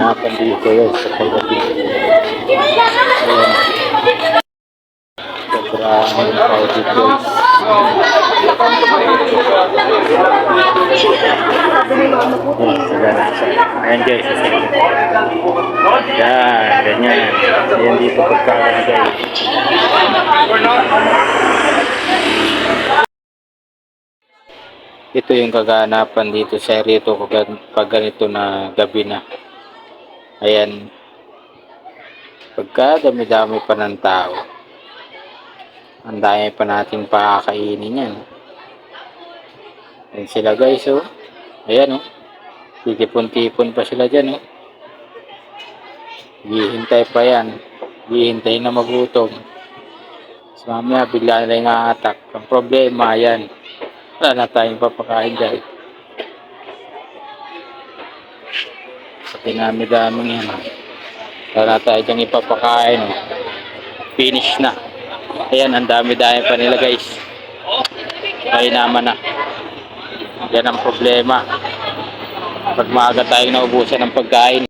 Hanapan dito yun sa pagdating. Sobrang crowded guys. Ayan guys. Yan, ganyan. Ayan dito pagkain guys. Ito yung kaganapan dito sa rito pag ganito na gabi na. Ayan. Pagka dami-dami pa ng tao. Ang dami pa natin pakakainin yan. Ayan sila guys oh. Ayan oh. Titipon-tipon pa sila dyan oh. Hihintay pa yan. Hihintay na magutom. So mamaya bigla nila yung a-attack. Ang problema yan. Wala na tayong papakain dyan. Sa dinami-daming yan. Wala na tayo dyan ipapakain. Finish na. Ayan, ang dami-dami pa nila guys. Ay naman na. Yan ang problema. Pag maaga tayong naubusan ng pagkain.